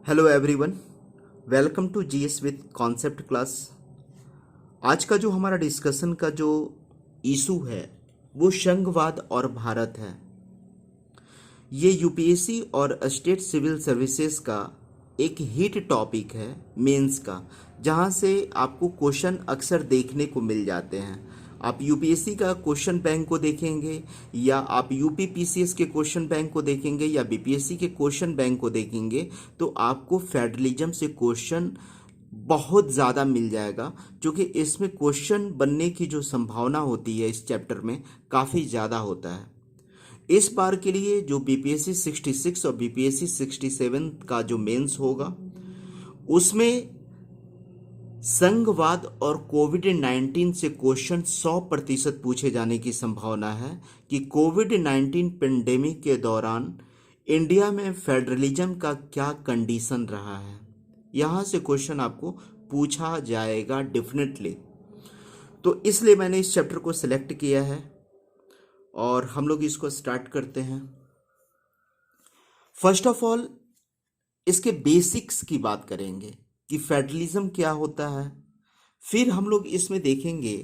Hello everyone, welcome to GS with concept class. आज का जो हमारा डिस्कशन का जो इशू है वो संघवाद और भारत है। ये यूपीएससी और स्टेट सिविल सर्विसेज का एक हिट टॉपिक है मेंस का, जहां से आपको क्वेश्चन अक्सर देखने को मिल जाते हैं। आप यूपीएससी का क्वेश्चन बैंक को देखेंगे या आप यूपी पीसीएस के क्वेश्चन बैंक को देखेंगे या बीपीएससी के क्वेश्चन बैंक को देखेंगे तो आपको फेडरलिज्म से क्वेश्चन बहुत ज़्यादा मिल जाएगा, क्योंकि इसमें क्वेश्चन बनने की जो संभावना होती है इस चैप्टर में काफ़ी ज़्यादा होता है। इस बार के लिए जो बीपीएससी 66 और बीपीएससी 67 का जो मेंस होगा उसमें संघवाद और कोविड-19 से क्वेश्चन 100% पूछे जाने की संभावना है कि कोविड-19 पेंडेमिक के दौरान इंडिया में फेडरलिज्म का क्या कंडीशन रहा है। यहाँ से क्वेश्चन आपको पूछा जाएगा डेफिनेटली। तो इसलिए मैंने इस चैप्टर को सिलेक्ट किया है और हम लोग इसको स्टार्ट करते हैं। फर्स्ट ऑफ ऑल इसके बेसिक्स की बात करेंगे कि फेडरलिज्म क्या होता है। फिर हम लोग इसमें देखेंगे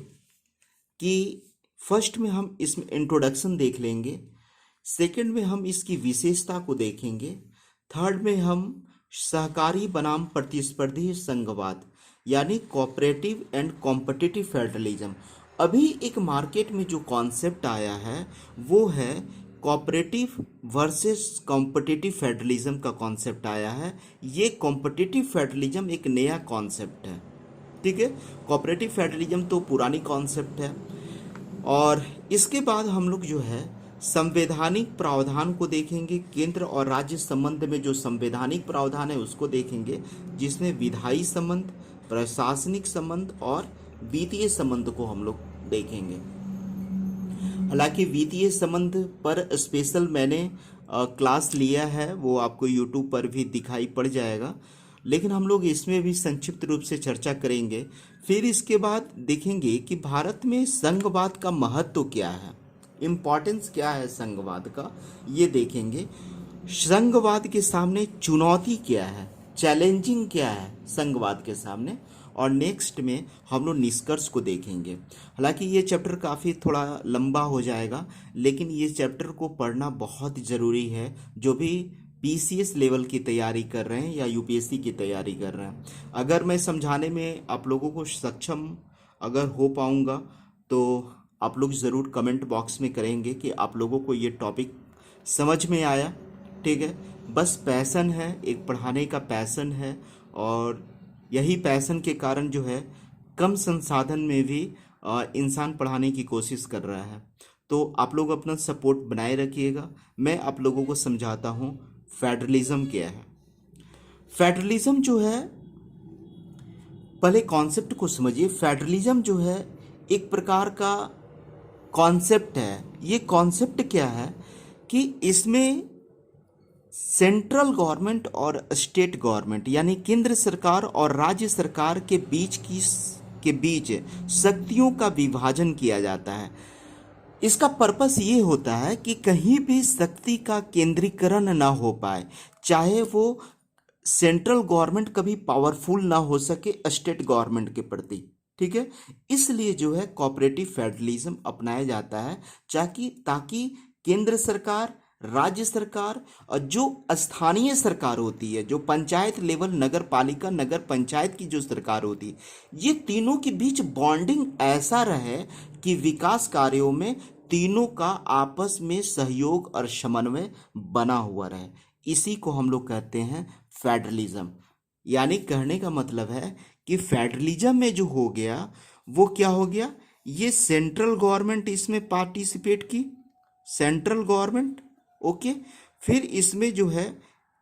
कि फर्स्ट में हम इसमें इंट्रोडक्शन देख लेंगे, सेकंड में हम इसकी विशेषता को देखेंगे, थर्ड में हम सहकारी बनाम प्रतिस्पर्धी संघवाद यानी कोऑपरेटिव एंड कॉम्पिटिटिव फेडरलिज्म। अभी एक मार्केट में जो कॉन्सेप्ट आया है वो है कोऑपरेटिव वर्सेस कॉम्पिटिटिव फेडरलिज्म का कॉन्सेप्ट आया है। ये कॉम्पिटिटिव फेडरलिज्म एक नया कॉन्सेप्ट है, ठीक है। कोऑपरेटिव फेडरलिज्म तो पुरानी कॉन्सेप्ट है। और इसके बाद हम लोग जो है संवैधानिक प्रावधान को देखेंगे, केंद्र और राज्य संबंध में जो संवैधानिक प्रावधान है उसको देखेंगे, जिसमें विधायी संबंध, प्रशासनिक संबंध और वित्तीय संबंध को हम लोग देखेंगे। हालांकि वित्तीय संबंध पर स्पेशल मैंने क्लास लिया है, वो आपको यूट्यूब पर भी दिखाई पड़ जाएगा, लेकिन हम लोग इसमें भी संक्षिप्त रूप से चर्चा करेंगे। फिर इसके बाद देखेंगे कि भारत में संघवाद का महत्व क्या है, इम्पॉर्टेंस क्या है संघवाद का, ये देखेंगे। संघवाद के सामने चुनौती क्या है, चैलेंजिंग क्या है संघवाद के सामने, और नेक्स्ट में हम लोग निष्कर्ष को देखेंगे। हालांकि ये चैप्टर काफ़ी थोड़ा लंबा हो जाएगा, लेकिन ये चैप्टर को पढ़ना बहुत ज़रूरी है जो भी पीसीएस लेवल की तैयारी कर रहे हैं या यूपीएससी की तैयारी कर रहे हैं। अगर मैं समझाने में आप लोगों को सक्षम अगर हो पाऊँगा तो आप लोग ज़रूर कमेंट बॉक्स में करेंगे कि आप लोगों को ये टॉपिक समझ में आया, ठीक है। बस पैसन है, एक पढ़ाने का पैसन है, और यही पैसन के कारण जो है कम संसाधन में भी इंसान पढ़ाने की कोशिश कर रहा है। तो आप लोग अपना सपोर्ट बनाए रखिएगा। मैं आप लोगों को समझाता हूँ फेडरलिज्म क्या है। फेडरलिज्म जो है, पहले कॉन्सेप्ट को समझिए। फेडरलिज्म जो है एक प्रकार का कॉन्सेप्ट है। ये कॉन्सेप्ट क्या है कि इसमें सेंट्रल गवर्नमेंट और स्टेट गवर्नमेंट यानी केंद्र सरकार और राज्य सरकार के बीच शक्तियों का विभाजन किया जाता है। इसका पर्पस ये होता है कि कहीं भी शक्ति का केंद्रीकरण ना हो पाए, चाहे वो सेंट्रल गवर्नमेंट कभी पावरफुल ना हो सके स्टेट गवर्नमेंट के प्रति, ठीक है। इसलिए जो है कोऑपरेटिव फेडरलिज्म अपनाया जाता है, ताकि केंद्र सरकार, राज्य सरकार और जो स्थानीय सरकार होती है, जो पंचायत लेवल, नगर पालिका, नगर पंचायत की जो सरकार होती है, ये तीनों के बीच बॉन्डिंग ऐसा रहे कि विकास कार्यों में तीनों का आपस में सहयोग और समन्वय बना हुआ रहे। इसी को हम लोग कहते हैं फेडरलिज्म। यानी कहने का मतलब है कि फेडरलिज्म में जो हो गया वो क्या हो गया, ये सेंट्रल गवर्नमेंट इसमें पार्टिसिपेट की, सेंट्रल गवर्नमेंट, ओके। फिर इसमें जो है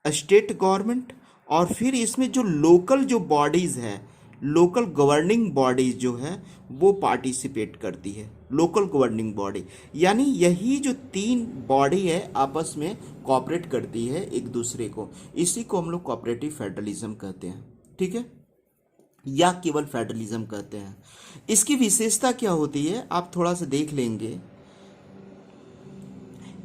स्टेट गवर्नमेंट, और फिर इसमें जो लोकल जो बॉडीज़ है, लोकल गवर्निंग बॉडीज जो है वो पार्टिसिपेट करती है, लोकल गवर्निंग बॉडी। यानी यही जो तीन बॉडी है आपस में कोऑपरेट करती है एक दूसरे को। इसी को हम लोग कोऑपरेटिव फेडरलिज्म कहते हैं, ठीक है, या केवल फेडरलिज्म कहते हैं। इसकी विशेषता क्या होती है आप थोड़ा सा देख लेंगे।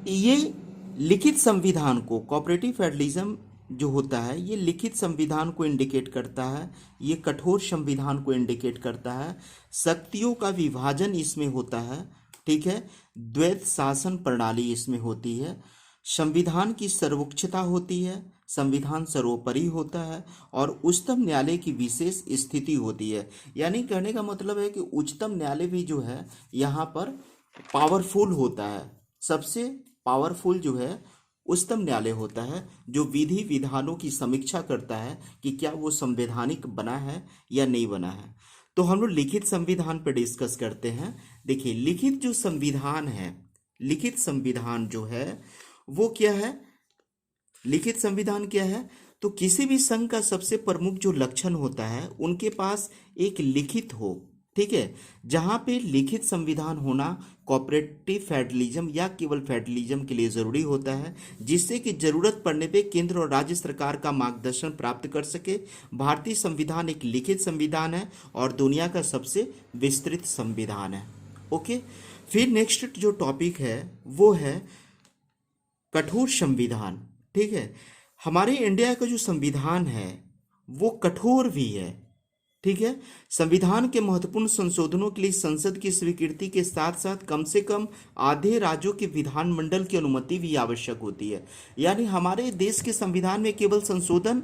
ये लिखित संविधान को, कोऑपरेटिव फेडरलिज्म जो होता है ये लिखित संविधान को इंडिकेट करता है, ये कठोर संविधान को इंडिकेट करता है, शक्तियों का विभाजन इसमें होता है, ठीक है, द्वैत शासन प्रणाली इसमें होती है, संविधान की सर्वोच्चता होती है, संविधान सर्वोपरि होता है और उच्चतम न्यायालय की विशेष स्थिति होती है। यानी कहने का मतलब है कि उच्चतम न्यायालय भी जो है यहाँ पर पावरफुल होता है, सबसे पावरफुल जो है उच्चतम न्यायालय होता है, जो विधि विधानों की समीक्षा करता है कि क्या वो संवैधानिक बना है या नहीं बना है। तो हम लोग लिखित संविधान पर डिस्कस करते हैं। देखिए लिखित जो संविधान है, लिखित संविधान जो है वो क्या है, लिखित संविधान क्या है, तो किसी भी संघ का सबसे प्रमुख जो लक्षण होता है उनके पास एक लिखित हो, ठीक है, जहां पे लिखित संविधान होना कोऑपरेटिव फेडरलिज्म या केवल फेडरलिज्म के लिए जरूरी होता है, जिससे कि जरूरत पड़ने पे केंद्र और राज्य सरकार का मार्गदर्शन प्राप्त कर सके। भारतीय संविधान एक लिखित संविधान है और दुनिया का सबसे विस्तृत संविधान है। ओके, फिर नेक्स्ट जो टॉपिक है वो है कठोर संविधान, ठीक है। हमारे इंडिया का जो संविधान है वो कठोर भी है, ठीक है। संविधान के महत्वपूर्ण संशोधनों के लिए संसद की स्वीकृति के साथ साथ कम से कम आधे राज्यों के विधानमंडल की अनुमति भी आवश्यक होती है। यानी हमारे देश के संविधान में केवल संशोधन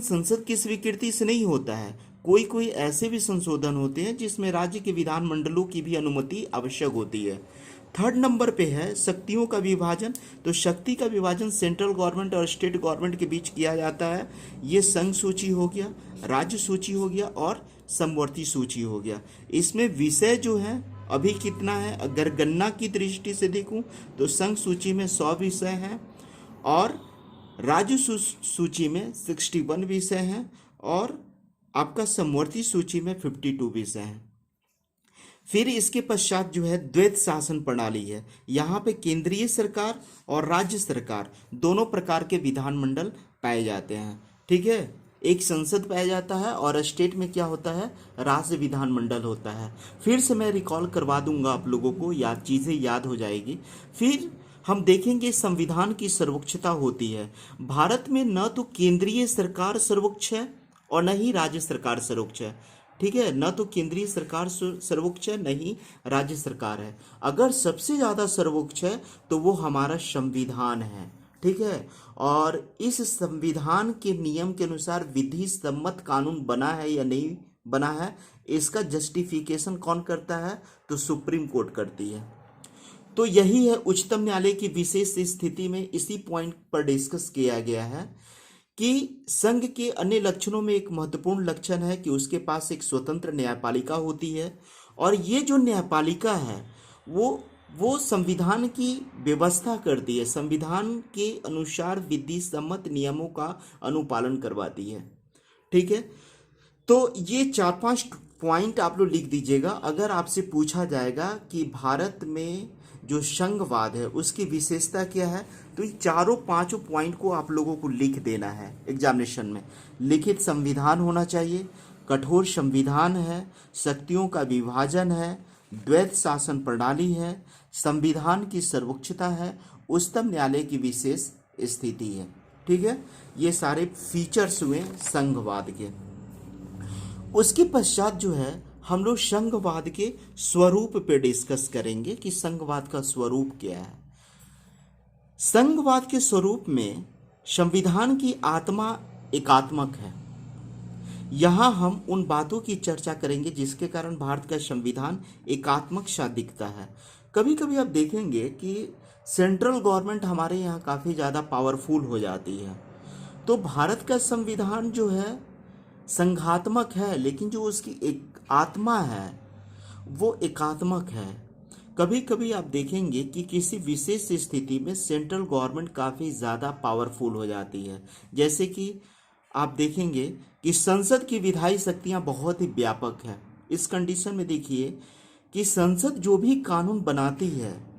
संसद की स्वीकृति से नहीं होता है, कोई कोई ऐसे भी संशोधन होते हैं जिसमें राज्य के विधानमंडलों की भी अनुमति आवश्यक होती है। थर्ड नंबर पे है शक्तियों का विभाजन। तो शक्ति का विभाजन सेंट्रल गवर्नमेंट और स्टेट गवर्नमेंट के बीच किया जाता है। ये संघ सूची हो गया, राज्य सूची हो गया और समवर्ती सूची हो गया। इसमें विषय जो है अभी कितना है, अगर गणना की दृष्टि से देखूं तो संघ सूची में 100 विषय हैं और राज्य सूची में 61 विषय हैं और आपका समवर्ती सूची में 52 विषय हैं। फिर इसके पश्चात जो है द्वैत शासन प्रणाली है। यहाँ पे केंद्रीय सरकार और राज्य सरकार दोनों प्रकार के विधानमंडल पाए जाते हैं, ठीक है। एक संसद पाया जाता है और स्टेट में क्या होता है, राज्य विधानमंडल होता है। फिर से मैं रिकॉल करवा दूंगा आप लोगों को, चीज़ें याद हो जाएगी। फिर हम देखेंगे संविधान की सर्वोच्चता होती है। भारत में न तो केंद्रीय सरकार सर्वोच्च है और न ही राज्य सरकार सर्वोच्च है, ठीक है। न तो केंद्रीय सरकार सर्वोच्च है, न ही राज्य सरकार है। अगर सबसे ज़्यादा सर्वोच्च है तो वो हमारा संविधान है, ठीक है। और इस संविधान के नियम के अनुसार विधि सम्मत कानून बना है या नहीं बना है, इसका जस्टिफिकेशन कौन करता है, तो सुप्रीम कोर्ट करती है। तो यही है उच्चतम न्यायालय की विशेष स्थिति में इसी पॉइंट पर डिस्कस किया गया है कि संघ के अन्य लक्षणों में एक महत्वपूर्ण लक्षण है कि उसके पास एक स्वतंत्र न्यायपालिका होती है और ये जो न्यायपालिका है वो संविधान की व्यवस्था करती है, संविधान के अनुसार विधि सम्मत नियमों का अनुपालन करवाती है, ठीक है। तो ये 4-5 पॉइंट आप लोग लिख दीजिएगा। अगर आपसे पूछा जाएगा कि भारत में जो संघवाद है उसकी विशेषता क्या है, तो ये 4-5 पॉइंट को आप लोगों को लिख देना है एग्जामिनेशन में। लिखित संविधान होना चाहिए, कठोर संविधान है, शक्तियों का विभाजन है, द्वैत शासन प्रणाली है, संविधान की सर्वोच्चता है, उच्चतम न्यायालय की विशेष स्थिति है, ठीक है। ये सारे फीचर्स हुए संघवाद के। उसके पश्चात जो है हम लोग संघवाद के स्वरूप पे डिस्कस करेंगे कि संघवाद का स्वरूप क्या है। संघवाद के स्वरूप में संविधान की आत्मा एकात्मक है। यहाँ हम उन बातों की चर्चा करेंगे जिसके कारण भारत का संविधान एकात्मक सा दिखता है। कभी कभी आप देखेंगे कि सेंट्रल गवर्नमेंट हमारे यहाँ काफ़ी ज़्यादा पावरफुल हो जाती है, तो भारत का संविधान जो है संघात्मक है, लेकिन जो उसकी एक आत्मा है वो एकात्मक है। कभी कभी आप देखेंगे कि किसी विशेष स्थिति में सेंट्रल गवर्नमेंट काफ़ी ज़्यादा पावरफुल हो जाती है। जैसे कि आप देखेंगे कि संसद की विधायी शक्तियाँ बहुत ही व्यापक है। इस कंडीशन में देखिए कि संसद जो भी कानून बनाती है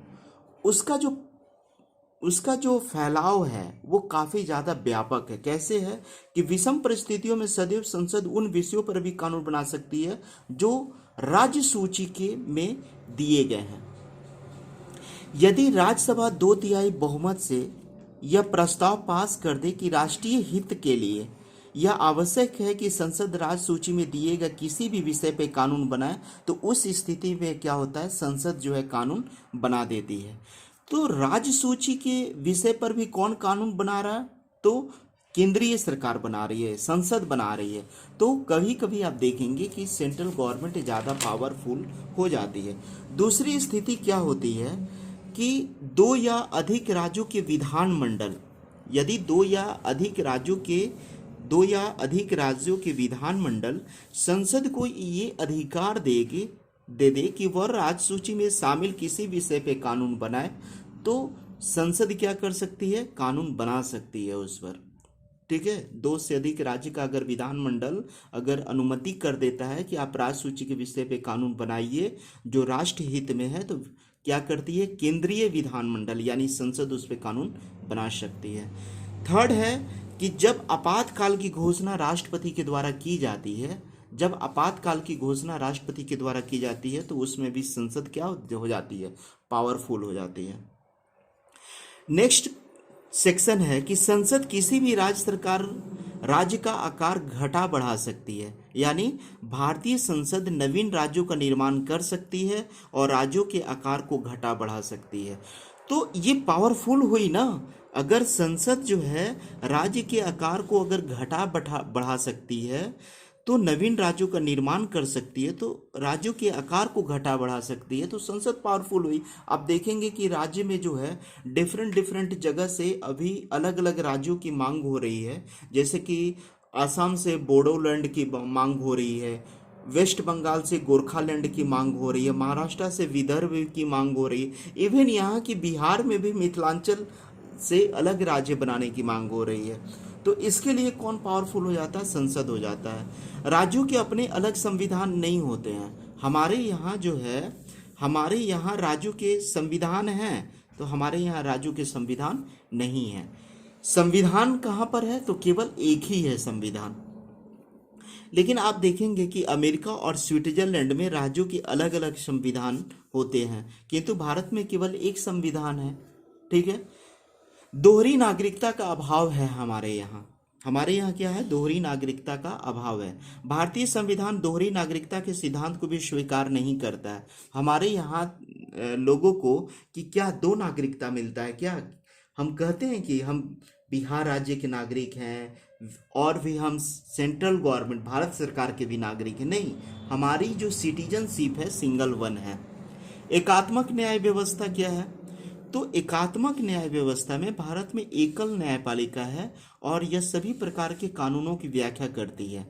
उसका जो फैलाव है वो काफ़ी ज़्यादा व्यापक है। कैसे है कि विषम परिस्थितियों में सदैव संसद उन विषयों पर भी कानून बना सकती है जो राज्य सूची के में दिए गए हैं। यदि राज्यसभा 2/3 बहुमत से यह प्रस्ताव पास कर दे कि राष्ट्रीय हित के लिए यह आवश्यक है कि संसद राज्य सूची में दिए गए किसी भी विषय पे कानून बनाए, तो उस स्थिति में क्या होता है, संसद जो है कानून बना देती है। तो राज्य सूची के विषय पर भी कौन कानून बना रहा है, तो केंद्रीय सरकार बना रही है, संसद बना रही है। तो कभी कभी आप देखेंगे कि सेंट्रल गवर्नमेंट ज़्यादा पावरफुल हो जाती है। दूसरी स्थिति क्या होती है कि दो या अधिक राज्यों के विधानमंडल, यदि दो या अधिक राज्यों के विधानमंडल संसद को ये अधिकार दे दे कि वह राज्य सूची में शामिल किसी विषय पे कानून बनाए, तो संसद क्या कर सकती है, कानून बना सकती है उस पर। ठीक है, दो से अधिक राज्य का अगर विधानमंडल अगर अनुमति कर देता है कि आप राज्य सूची के विषय पे कानून बनाइए जो राष्ट्र हित में है, तो क्या करती है, केंद्रीय विधानमंडल यानी संसद उस पे कानून बना सकती है। थर्ड है कि जब आपातकाल की घोषणा राष्ट्रपति के द्वारा की जाती है, जब आपातकाल की घोषणा राष्ट्रपति के द्वारा की जाती है, तो उसमें भी संसद क्या हो जाती है, पावरफुल हो जाती है। नेक्स्ट सेक्शन है कि संसद किसी भी राज्य का आकार घटा बढ़ा सकती है, यानी भारतीय संसद नवीन राज्यों का निर्माण कर सकती है और राज्यों के आकार को घटा बढ़ा सकती है। तो ये पावरफुल हुई ना, अगर संसद जो है राज्य के आकार को अगर घटा बढ़ा सकती है, तो नवीन राज्यों का निर्माण कर सकती है, तो राज्यों के आकार को घटा बढ़ा सकती है, तो संसद पावरफुल हुई। आप देखेंगे कि राज्य में जो है डिफरेंट जगह से अभी अलग अलग राज्यों की मांग हो रही है, जैसे कि असम से बोडोलैंड की मांग हो रही है, वेस्ट बंगाल से गोरखालैंड की मांग हो रही है, महाराष्ट्र से विदर्भ की मांग हो रही है, इवन यहाँ की बिहार में भी मिथिलांचल से अलग राज्य बनाने की मांग हो रही है। तो इसके लिए कौन पावरफुल हो जाता है, संसद हो जाता है। राज्यों के अपने अलग संविधान नहीं होते हैं, हमारे यहाँ जो है, हमारे यहाँ राज्यों के संविधान हैं, तो हमारे यहाँ राज्यों के संविधान नहीं है। संविधान कहाँ पर है, तो केवल एक ही है संविधान। लेकिन आप देखेंगे कि अमेरिका और स्विट्जरलैंड में राज्यों के अलग अलग संविधान होते हैं, किंतु भारत में केवल एक संविधान है। ठीक है, दोहरी नागरिकता का अभाव है हमारे यहाँ क्या है, दोहरी नागरिकता का अभाव है। भारतीय संविधान दोहरी नागरिकता के सिद्धांत को भी स्वीकार नहीं करता है। हमारे यहाँ लोगों को कि क्या दो नागरिकता मिलता है क्या, हम कहते हैं कि हम बिहार राज्य के नागरिक हैं और भी हम सेंट्रल गवर्नमेंट भारत सरकार के भी नागरिक हैं, नहीं, हमारी जो सिटीजनशिप है सिंगल वन है। एकात्मक न्याय व्यवस्था क्या है, तो एकात्मक न्याय व्यवस्था में भारत में एकल न्यायपालिका है और यह सभी प्रकार के कानूनों की व्याख्या करती है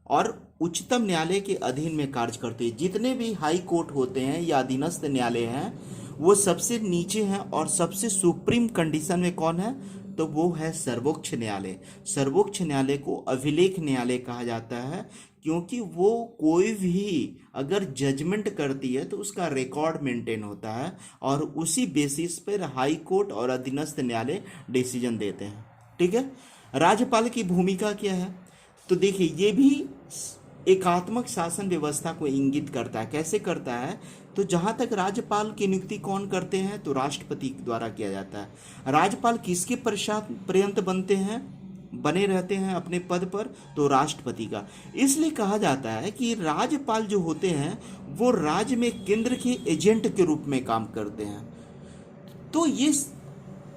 और उच्चतम न्यायालय के अधीन में कार्य करती है। जितने भी हाई कोर्ट होते हैं या अधीनस्थ न्यायालय हैं, वो सबसे नीचे हैं और सबसे सुप्रीम कंडीशन में कौन है, तो वो है सर्वोच्च न्यायालय। सर्वोच्च न्यायालय को अभिलेख न्यायालय कहा जाता है, क्योंकि वो कोई भी अगर जजमेंट करती है तो उसका रिकॉर्ड मेंटेन होता है और उसी बेसिस पर हाई कोर्ट और अधीनस्थ न्यायालय डिसीजन देते हैं। ठीक है, राज्यपाल की भूमिका क्या है, तो देखिए ये भी एकात्मक शासन व्यवस्था को इंगित करता है। कैसे करता है, तो जहां तक राज्यपाल की नियुक्ति कौन करते हैं, तो राष्ट्रपति द्वारा किया जाता है। राज्यपाल किसके पर्यंत बने रहते हैं अपने पद पर, तो राष्ट्रपति का। इसलिए कहा जाता है कि राज्यपाल जो होते हैं वो राज्य में केंद्र के एजेंट के रूप में काम करते हैं। तो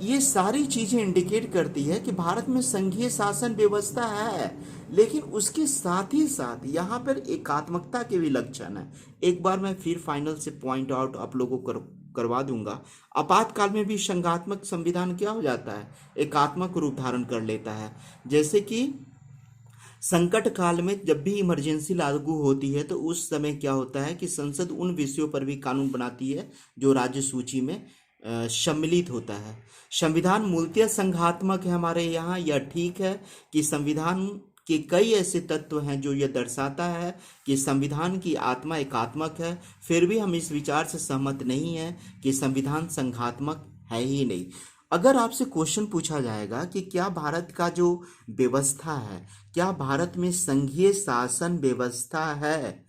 ये सारी चीजें इंडिकेट करती है कि भारत में संघीय शासन व्यवस्था है, लेकिन उसके साथ ही साथ यहाँ पर एकात्मकता के भी लक्षण है। एक बार मैं फिर फाइनल से पॉइंट आउट आप लोगों को करवा दूंगा। आपातकाल में भी संघात्मक संविधान क्या हो जाता है, एकात्मक रूप धारण कर लेता है। जैसे कि संकट काल में जब भी इमरजेंसी लागू होती है, तो उस समय क्या होता है कि संसद उन विषयों पर भी कानून बनाती है जो राज्य सूची में सम्मिलित होता है। संविधान मूलतः संघात्मक है हमारे यहाँ, यह ठीक है कि संविधान के कई ऐसे तत्व हैं जो यह दर्शाता है कि संविधान की आत्मा एकात्मक है। फिर भी हम इस विचार से सहमत नहीं हैं कि संविधान संघात्मक है ही नहीं। अगर आपसे क्वेश्चन पूछा जाएगा कि क्या भारत का जो व्यवस्था है, क्या भारत में संघीय शासन व्यवस्था है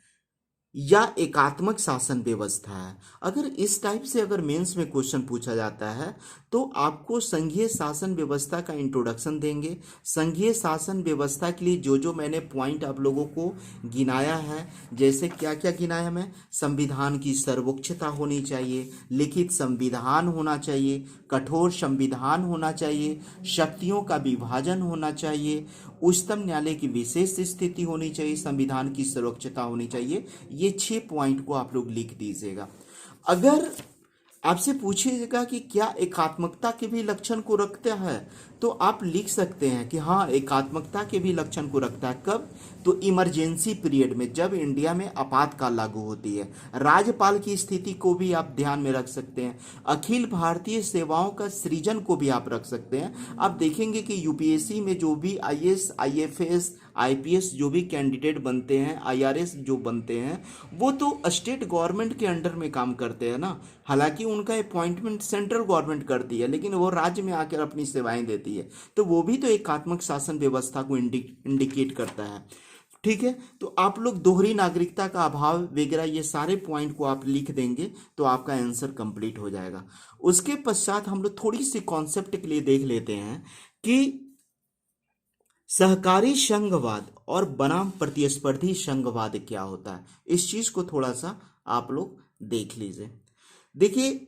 या एकात्मक शासन व्यवस्था है, अगर इस टाइप से अगर मेंस में क्वेश्चन पूछा जाता है तो आपको संघीय शासन व्यवस्था का इंट्रोडक्शन देंगे। संघीय शासन व्यवस्था के लिए जो जो मैंने पॉइंट आप लोगों को गिनाया है, जैसे क्या क्या गिनाया मैं, संविधान की सर्वोच्चता होनी चाहिए, लिखित संविधान होना चाहिए, कठोर संविधान होना चाहिए, शक्तियों का विभाजन होना चाहिए, उच्चतम न्यायालय की विशेष स्थिति होनी चाहिए, संविधान की सर्वोच्चता होनी चाहिए। ये 6 पॉइंट को आप लोग लिख दीजिएगा। अगर आपसे पूछिएगा कि क्या एकात्मकता के भी लक्षण को रखता है, तो आप लिख सकते हैं कि हाँ, एकात्मकता के भी लक्षण को रखता है। कब? तो इमरजेंसी पीरियड में, जब इंडिया में आपातकाल लागू होती है। राज्यपाल की स्थिति को भी आप ध्यान में रख सकते हैं। अखिल भारतीय सेवाओं का सृजन को भी आप रख सकते हैं। आप देखेंगे कि यूपीएससी में जो भी आईएएस, आईएफएस, आईपीएस जो भी कैंडिडेट बनते हैं, आईआरएस जो बनते हैं, वो तो स्टेट गवर्नमेंट के अंडर में काम करते हैं ना। हालांकि उनका अपॉइंटमेंट सेंट्रल गवर्नमेंट करती है, लेकिन वो राज्य में आकर अपनी सेवाएं देती है, तो वो भी तो एकात्मक शासन व्यवस्था को इंडिकेट करता है। ठीक है, तो आप लोग दोहरी नागरिकता का अभाव वगैरह ये सारे पॉइंट को आप लिख देंगे तो आपका आंसर कंप्लीट हो जाएगा। उसके पश्चात हम लोग थोड़ी सी कॉन्सेप्ट के लिए देख लेते हैं कि सहकारी संघवाद और बनाम प्रतिस्पर्धी संघवाद क्या होता है। इस चीज को थोड़ा सा आप लोग देख लीजिए। देखिए,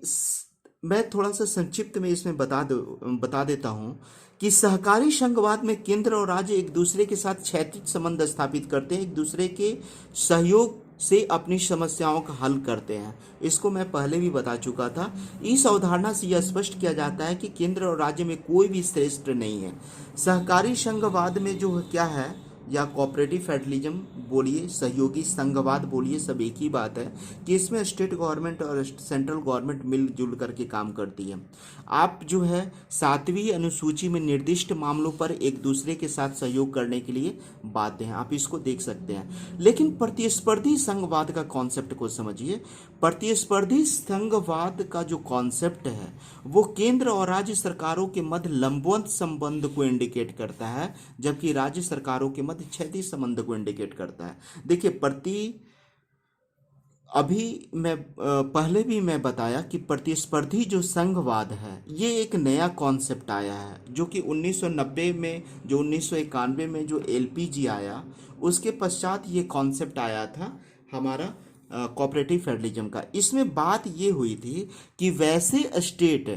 मैं थोड़ा सा संक्षिप्त में इसमें बता देता हूं कि सहकारी संघवाद में केंद्र और राज्य एक दूसरे के साथ क्षैतिज संबंध स्थापित करते हैं, एक दूसरे के सहयोग से अपनी समस्याओं का हल करते हैं। इसको मैं पहले भी बता चुका था। इस अवधारणा से यह स्पष्ट किया जाता है कि केंद्र और राज्य में कोई भी श्रेष्ठ नहीं है। सहकारी संघवाद में जो क्या है, या कोऑपरेटिव फेडरलिज्म बोलिए, सहयोगी संघवाद बोलिए, सब एक ही बात है कि इसमें स्टेट गवर्नमेंट और सेंट्रल गवर्नमेंट मिलजुल करके काम करती है। आप जो है 7वीं अनुसूची में निर्दिष्ट मामलों पर एक दूसरे के साथ सहयोग करने के लिए बाध्य हैं, आप इसको देख सकते हैं। लेकिन प्रतिस्पर्धी संघवाद का कॉन्सेप्ट को समझिए। प्रतिस्पर्धी संघवाद का जो कॉन्सेप्ट है वो केंद्र और राज्य सरकारों के मध्य लंबवत संबंध को इंडिकेट करता है, जबकि राज्य सरकारों के मध्य क्षैतिज संबंध को इंडिकेट करता है। देखिए, अभी मैं पहले भी मैं बताया कि प्रतिस्पर्धी जो संघवाद है ये एक नया कॉन्सेप्ट आया है, जो कि 1990 में, जो 1991 में जो एलपीजी आया, उसके पश्चात ये कॉन्सेप्ट आया था हमारा कोऑपरेटिव फेडरलिज्म का। इसमें बात ये हुई थी कि वैसे स्टेट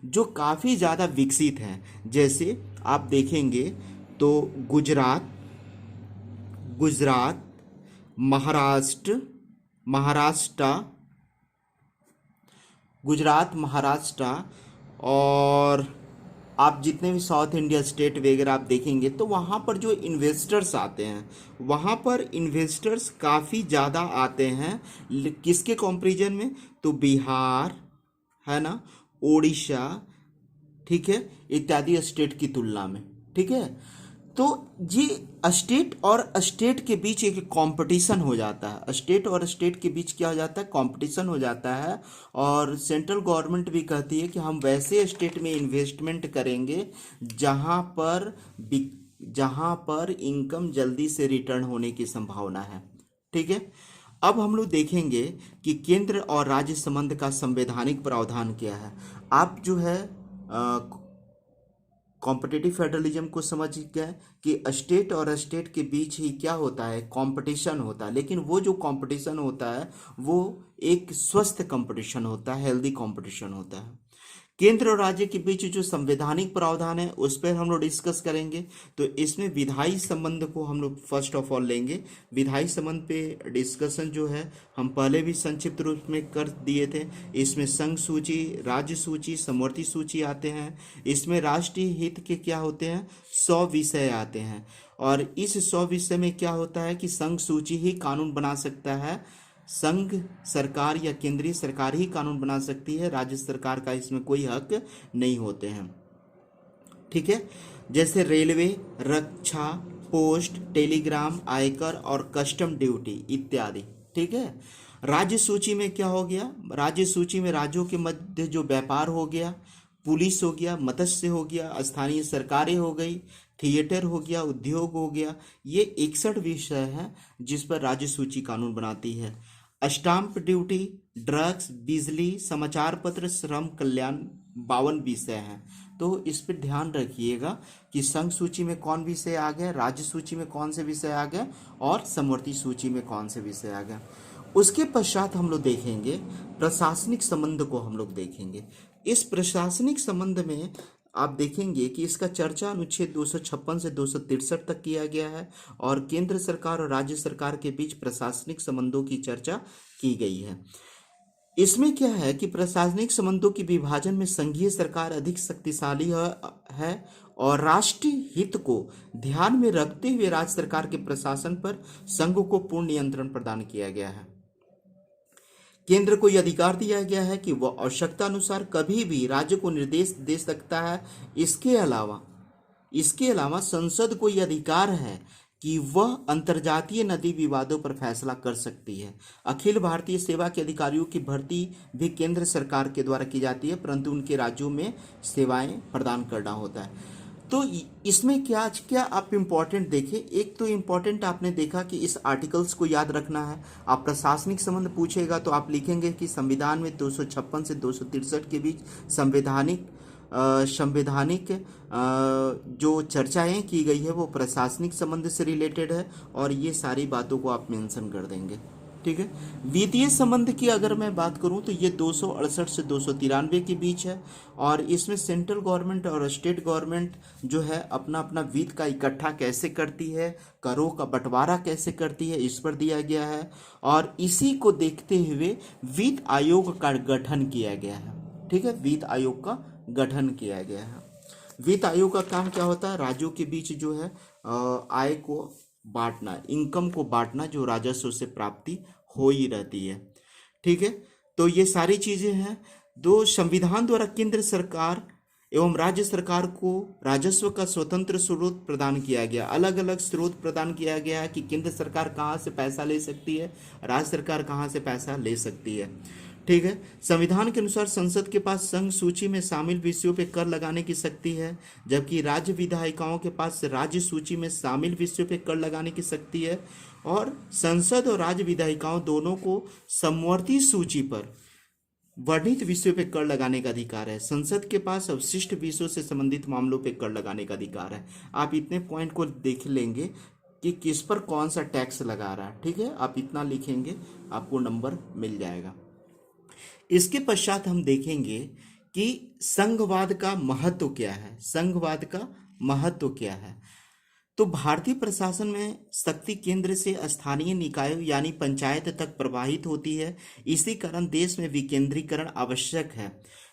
जो काफ़ी ज़्यादा विकसित हैं, जैसे आप देखेंगे तो गुजरात, महाराष्ट्र, और आप जितने भी साउथ इंडिया स्टेट वगैरह आप देखेंगे तो वहाँ पर जो इन्वेस्टर्स आते हैं, वहाँ पर इन्वेस्टर्स काफ़ी ज़्यादा आते हैं। किसके कंपैरिजन में? तो बिहार है ना, ओडिशा, ठीक है, इत्यादि स्टेट की तुलना में। ठीक है, तो ये स्टेट और स्टेट के बीच एक कंपटीशन हो जाता है। स्टेट और स्टेट के बीच क्या हो जाता है? कंपटीशन हो जाता है। और सेंट्रल गवर्नमेंट भी कहती है कि हम वैसे स्टेट में इन्वेस्टमेंट करेंगे जहां पर इनकम जल्दी से रिटर्न होने की संभावना है। ठीक है, अब हम लोग देखेंगे कि केंद्र और राज्य संबंध का संवैधानिक प्रावधान क्या है। आप जो है कॉम्पिटिटिव फेडरलिज्म को समझ गए कि स्टेट और स्टेट के बीच ही क्या होता है? कंपटीशन होता है, लेकिन वो जो कंपटीशन होता है वो एक स्वस्थ कंपटीशन होता है, हेल्दी कंपटीशन होता है। केंद्र और राज्य के बीच जो संवैधानिक प्रावधान है उस पर हम लोग डिस्कस करेंगे। तो इसमें विधायी संबंध को हम लोग फर्स्ट ऑफ ऑल लेंगे। विधायी संबंध पे डिस्कशन जो है हम पहले भी संक्षिप्त रूप में कर दिए थे। इसमें संघ सूची, राज्य सूची, समवर्ती सूची आते हैं। इसमें राष्ट्रीय हित के क्या होते हैं? 100 विषय आते हैं। और इस 100 विषय में क्या होता है कि संघ सूची ही कानून बना सकता है, संघ सरकार या केंद्रीय सरकार ही कानून बना सकती है, राज्य सरकार का इसमें कोई हक नहीं होते हैं। ठीक है, जैसे रेलवे, रक्षा, पोस्ट, टेलीग्राम, आयकर और कस्टम ड्यूटी इत्यादि। ठीक है, राज्य सूची में क्या हो गया? राज्य सूची में राज्यों के मध्य जो व्यापार हो गया, पुलिस हो गया, मत्स्य हो गया, स्थानीय सरकारें हो गई, थिएटर हो गया, उद्योग हो गया। ये 61 विषय है जिस पर राज्य सूची कानून बनाती है। स्टाम्प ड्यूटी, ड्रग्स, बिजली, समाचार पत्र, श्रम कल्याण 52 विषय हैं। तो इस पर ध्यान रखिएगा कि संघ सूची में कौन विषय आ गया, राज्य सूची में कौन से विषय आ गए और समवर्ती सूची में कौन से विषय आ गए। उसके पश्चात हम लोग देखेंगे प्रशासनिक संबंध को हम लोग देखेंगे। इस प्रशासनिक संबंध में आप देखेंगे कि इसका चर्चा अनुच्छेद 256 से 263 तक किया गया है और केंद्र सरकार और राज्य सरकार के बीच प्रशासनिक संबंधों की चर्चा की गई है। इसमें क्या है कि प्रशासनिक संबंधों के विभाजन में संघीय सरकार अधिक शक्तिशाली है और राष्ट्रीय हित को ध्यान में रखते हुए राज्य सरकार के प्रशासन पर संघ को पूर्ण नियंत्रण प्रदान किया गया है। केंद्र को यह अधिकार दिया गया है कि वह आवश्यकता अनुसार कभी भी राज्य को निर्देश दे सकता है। इसके अलावा संसद को यह अधिकार है कि वह अंतर्जातीय नदी विवादों पर फैसला कर सकती है। अखिल भारतीय सेवा के अधिकारियों की भर्ती भी केंद्र सरकार के द्वारा की जाती है, परंतु उनके राज्यों में सेवाएं प्रदान करना होता है। तो इसमें क्या क्या आप इम्पोर्टेंट देखें। एक तो इम्पोर्टेंट आपने देखा कि इस आर्टिकल्स को याद रखना है। आप प्रशासनिक संबंध पूछेगा तो आप लिखेंगे कि संविधान में 256 से 263 के बीच संवैधानिक जो चर्चाएं की गई है वो प्रशासनिक संबंध से रिलेटेड है और ये सारी बातों को आप मेंशन कर देंगे। ठीक है। वित्तीय संबंध की अगर मैं बात करूं तो ये 268 से 293 के बीच है और इसमें सेंट्रल गवर्नमेंट और स्टेट गवर्नमेंट जो है अपना अपना वित्त का इकट्ठा कैसे करती है, करों का बंटवारा कैसे करती है, इस पर दिया गया है और इसी को देखते हुए वित्त आयोग का गठन किया गया है। ठीक है, वित्त आयोग का गठन किया गया है। वित्त आयोग का काम क्या होता है, राज्यों के बीच जो है आय को बांटना, इनकम को बांटना, जो राजस्व से प्राप्ति हो ही रहती है। ठीक है, तो ये सारी चीजें हैं। दो, संविधान द्वारा केंद्र सरकार एवं राज्य सरकार को राजस्व का स्वतंत्र स्रोत प्रदान किया गया, अलग अलग स्रोत प्रदान किया गया है कि केंद्र सरकार कहाँ से पैसा ले सकती है, राज्य सरकार कहाँ से पैसा ले सकती है। ठीक है, संविधान के अनुसार संसद के पास संघ सूची में शामिल विषयों पर कर लगाने की शक्ति है, जबकि राज्य विधायिकाओं के पास राज्य सूची में शामिल विषयों पर कर लगाने की शक्ति है और संसद और राज्य विधायिकाओं दोनों को समवर्ती सूची पर वर्णित विषयों पर कर लगाने का अधिकार है। संसद के पास अवशिष्ट विषयों से संबंधित मामलों पर कर लगाने का अधिकार है। आप इतने पॉइंट को देख लेंगे कि किस पर कौन सा टैक्स लगा रहा है। ठीक है, आप इतना लिखेंगे आपको नंबर मिल जाएगा। इसके पश्चात हम देखेंगे कि संघवाद का महत्व क्या है। संघवाद का महत्व क्या है, तो भारतीय प्रशासन में शक्ति केंद्र से स्थानीय निकायों यानी पंचायत तक प्रवाहित होती है। इसी कारण देश में विकेंद्रीकरण आवश्यक है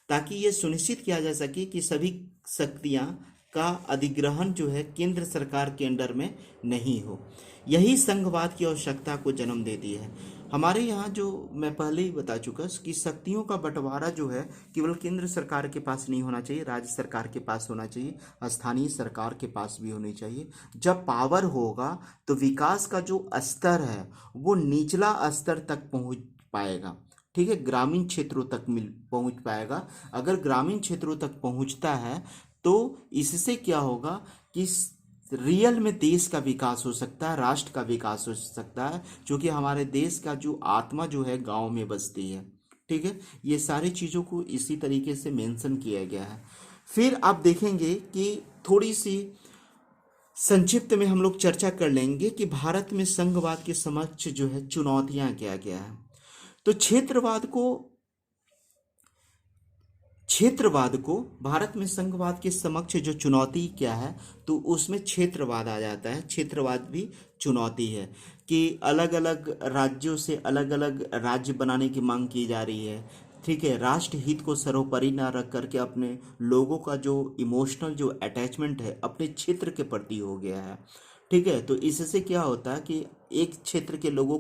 ताकि ये सुनिश्चित किया जा सके कि सभी शक्तियां का अधिग्रहण जो है केंद्र सरकार के अंडर में नहीं हो। यही संघवाद की आवश्यकता को जन्म देती है। हमारे यहाँ जो मैं पहले ही बता चुका कि शक्तियों का बंटवारा जो है केवल केंद्र सरकार के पास नहीं होना चाहिए, राज्य सरकार के पास होना चाहिए, स्थानीय सरकार के पास भी होनी चाहिए। जब पावर होगा तो विकास का जो स्तर है वो निचला स्तर तक पहुँच पाएगा। ठीक है, ग्रामीण क्षेत्रों तक पहुँच पाएगा। अगर ग्रामीण क्षेत्रों तक पहुँचता है तो इससे क्या होगा कि रियल में देश का विकास हो सकता है, राष्ट्र का विकास हो सकता है, क्योंकि हमारे देश का जो आत्मा जो है गांव में बसती है। ठीक है, ये सारी चीज़ों को इसी तरीके से मेंशन किया गया है। फिर आप देखेंगे कि थोड़ी सी संक्षिप्त में हम लोग चर्चा कर लेंगे कि भारत में संघवाद के समक्ष जो है चुनौतियां क्या क्या है। तो क्षेत्रवाद को भारत में संघवाद के समक्ष जो चुनौती क्या है, तो उसमें क्षेत्रवाद आ जाता है। क्षेत्रवाद भी चुनौती है कि अलग अलग राज्यों से अलग अलग राज्य बनाने की मांग की जा रही है। ठीक है, राष्ट्र हित को सर्वोपरि न रख करके अपने लोगों का जो इमोशनल जो अटैचमेंट है अपने क्षेत्र के प्रति हो गया है। ठीक है, तो इससे क्या होता है कि एक क्षेत्र के लोगों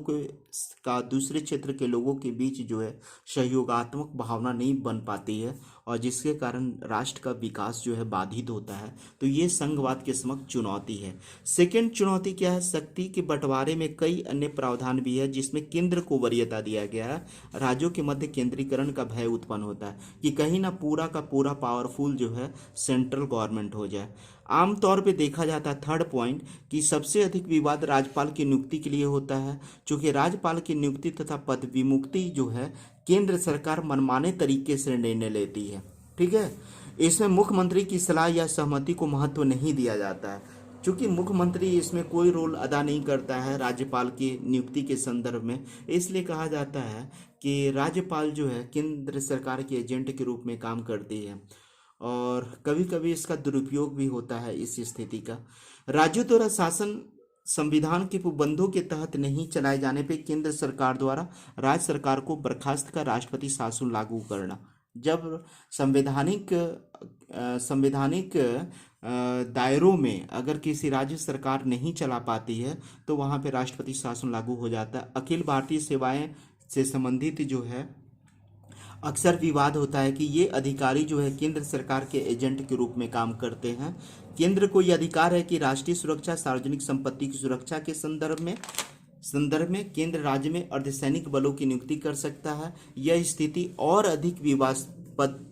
का दूसरे क्षेत्र के लोगों के बीच जो है सहयोगात्मक भावना नहीं बन पाती है और जिसके कारण राष्ट्र का विकास जो है बाधित होता है। तो ये संघवाद के समक्ष चुनौती है। सेकेंड चुनौती क्या है, शक्ति के बंटवारे में कई अन्य प्रावधान भी है जिसमें केंद्र को वरीयता दिया गया है। राज्यों के मध्य केंद्रीकरण का भय उत्पन्न होता है कि कहीं ना पूरा का पूरा पावरफुल जो है सेंट्रल गवर्नमेंट हो जाए। आमतौर पे देखा जाता है थर्ड पॉइंट कि सबसे अधिक विवाद राज्यपाल की नियुक्ति के लिए होता है, क्योंकि राज्यपाल की नियुक्ति तथा पद विमुक्ति जो है केंद्र सरकार मनमाने तरीके से निर्णय लेती है। ठीक ठीक है। इसमें मुख्यमंत्री की सलाह या सहमति को महत्व नहीं दिया जाता है, क्योंकि मुख्यमंत्री इसमें कोई रोल अदा नहीं करता है राज्यपाल की नियुक्ति के संदर्भ में। इसलिए कहा जाता है कि राज्यपाल जो है केंद्र सरकार के एजेंट के रूप में काम करती है, और कभी कभी इसका दुरुपयोग भी होता है इस स्थिति का। राज्यों द्वारा शासन संविधान के उपबंधों के तहत नहीं चलाए जाने पे केंद्र सरकार द्वारा राज्य सरकार को बर्खास्त कर राष्ट्रपति शासन लागू करना। जब संवैधानिक दायरों में अगर किसी राज्य सरकार नहीं चला पाती है तो वहाँ पे राष्ट्रपति शासन लागू हो जाता है। अखिल भारतीय सेवाएं से संबंधित जो है अक्सर विवाद होता है कि ये अधिकारी जो है केंद्र सरकार के एजेंट के रूप में काम करते हैं। केंद्र को यह अधिकार है कि राष्ट्रीय सुरक्षा, सार्वजनिक संपत्ति की सुरक्षा के संदर्भ में केंद्र राज्य में अर्धसैनिक बलों की नियुक्ति कर सकता है। यह स्थिति और अधिक विवादास्पद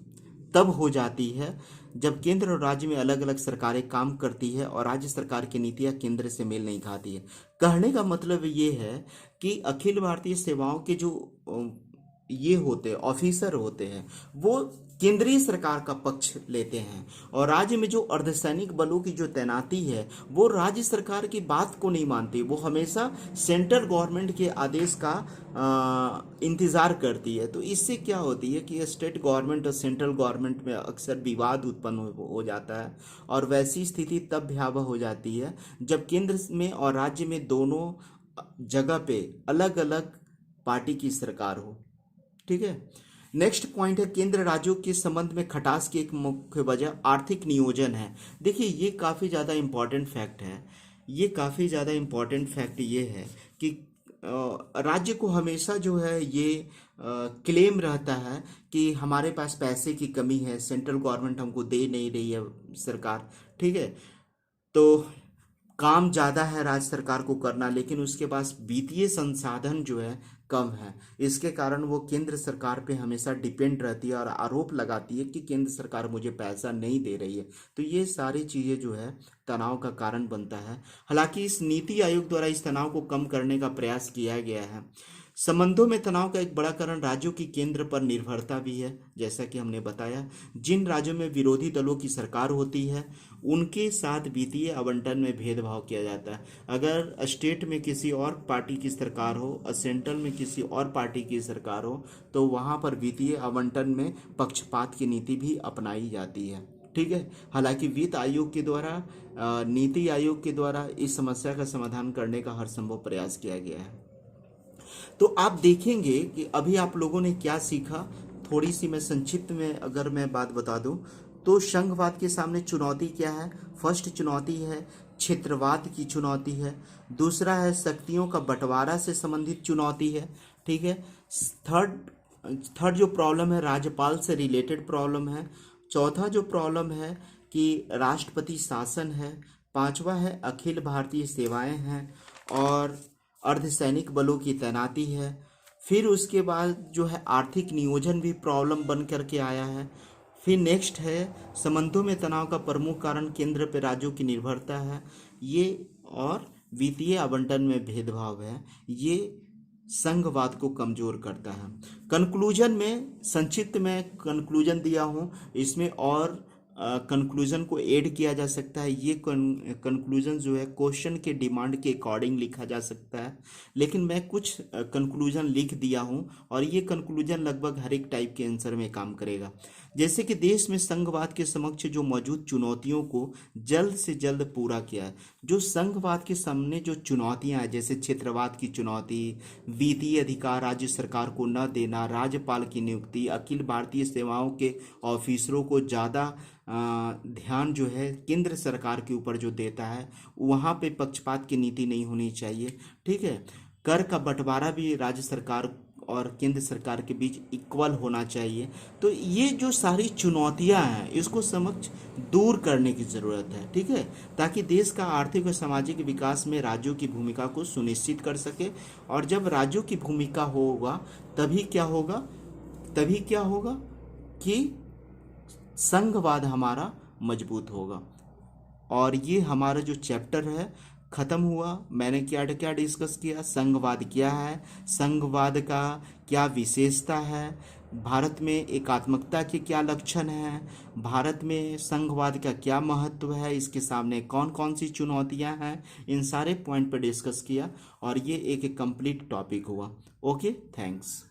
तब हो जाती है जब केंद्र और राज्य में अलग अलग सरकारें काम करती है और राज्य सरकार की नीतियां केंद्र से मेल नहीं खाती है। कहने का मतलब ये है कि अखिल भारतीय सेवाओं के जो ये होते ऑफिसर होते हैं वो केंद्रीय सरकार का पक्ष लेते हैं, और राज्य में जो अर्धसैनिक बलों की जो तैनाती है वो राज्य सरकार की बात को नहीं मानती, वो हमेशा सेंट्रल गवर्नमेंट के आदेश का इंतज़ार करती है। तो इससे क्या होती है कि स्टेट गवर्नमेंट और सेंट्रल गवर्नमेंट में अक्सर विवाद उत्पन्न हो जाता है, और वैसी स्थिति तब भयावह हो जाती है जब केंद्र में और राज्य में दोनों जगह पे अलग अलग पार्टी की सरकार हो। ठीक है। नेक्स्ट पॉइंट है केंद्र राज्यों के संबंध में खटास की एक मुख्य वजह आर्थिक नियोजन है। देखिए ये काफ़ी ज़्यादा इम्पॉर्टेंट फैक्ट है। ये है कि राज्य को हमेशा जो है ये क्लेम रहता है कि हमारे पास पैसे की कमी है, सेंट्रल गवर्नमेंट हमको दे नहीं रही है सरकार। ठीक है। तो काम ज़्यादा है राज्य सरकार को करना, लेकिन उसके पास वित्तीय संसाधन जो है कम है। इसके कारण वो केंद्र सरकार पे हमेशा डिपेंड रहती है और आरोप लगाती है कि केंद्र सरकार मुझे पैसा नहीं दे रही है। तो ये सारी चीज़ें जो है तनाव का कारण बनता है। हालांकि इस नीति आयोग द्वारा इस तनाव को कम करने का प्रयास किया गया है। संबंधों में तनाव का एक बड़ा कारण राज्यों की केंद्र पर निर्भरता भी है। जैसा कि हमने बताया, जिन राज्यों में विरोधी दलों की सरकार होती है उनके साथ वित्तीय आवंटन में भेदभाव किया जाता है। अगर स्टेट में किसी और पार्टी की सरकार हो और सेंट्रल में किसी और पार्टी की सरकार हो तो वहाँ पर वित्तीय आवंटन में पक्षपात की नीति भी अपनाई जाती है। ठीक है। हालांकि नीति आयोग के द्वारा इस समस्या का समाधान करने का हर संभव प्रयास किया गया है। तो आप देखेंगे कि अभी आप लोगों ने क्या सीखा। थोड़ी सी मैं संक्षिप्त में अगर मैं बात बता दूं तो संघवाद के सामने चुनौती क्या है। फर्स्ट चुनौती है क्षेत्रवाद की चुनौती है। दूसरा है शक्तियों का बंटवारा से संबंधित चुनौती है। ठीक है। थर्ड जो प्रॉब्लम है राज्यपाल से रिलेटेड प्रॉब्लम है। चौथा जो प्रॉब्लम है कि राष्ट्रपति शासन है। पांचवा है अखिल भारतीय सेवाएं हैं और अर्धसैनिक बलों की तैनाती है। फिर उसके बाद जो है आर्थिक नियोजन भी प्रॉब्लम बन करके आया है। फिर नेक्स्ट है संबंधों में तनाव का प्रमुख कारण केंद्र पर राज्यों की निर्भरता है ये, और वित्तीय आवंटन में भेदभाव है ये संघवाद को कमजोर करता है। कंक्लूजन में संक्षिप्त में कंक्लूजन दिया हूँ, इसमें और कंक्लूजन को ऐड किया जा सकता है। ये कंक्लूजन जो है क्वेश्चन के डिमांड के अकॉर्डिंग लिखा जा सकता है, लेकिन मैं कुछ कंक्लूजन लिख दिया हूँ और ये कंक्लूजन लगभग हर एक टाइप के आंसर में काम करेगा। जैसे कि देश में संघवाद के समक्ष जो मौजूद चुनौतियों को जल्द से जल्द पूरा किया है। जो संघवाद के सामने जो चुनौतियां हैं जैसे क्षेत्रवाद की चुनौती, वित्तीय अधिकार राज्य सरकार को न देना, राज्यपाल की नियुक्ति, अखिल भारतीय सेवाओं के ऑफिसरों को ज़्यादा ध्यान जो है केंद्र सरकार के ऊपर जो देता है, वहाँ पे पक्षपात की नीति नहीं होनी चाहिए। ठीक है। कर का बंटवारा भी राज्य सरकार और केंद्र सरकार के बीच इक्वल होना चाहिए। तो ये जो सारी चुनौतियां हैं इसको समक्ष दूर करने की ज़रूरत है। ठीक है। ताकि देश का आर्थिक और सामाजिक विकास में राज्यों की भूमिका को सुनिश्चित कर सके, और जब राज्यों की भूमिका होगा तभी क्या होगा कि संघवाद हमारा मजबूत होगा। और ये हमारा जो चैप्टर है ख़त्म हुआ। मैंने क्या डिस्कस किया, संघवाद क्या है, संघवाद का क्या विशेषता है, भारत में एकात्मकता के क्या लक्षण हैं, भारत में संघवाद का क्या महत्व है, इसके सामने कौन कौन सी चुनौतियां हैं, इन सारे पॉइंट पर डिस्कस किया और ये एक कंप्लीट टॉपिक हुआ। Okay, thanks.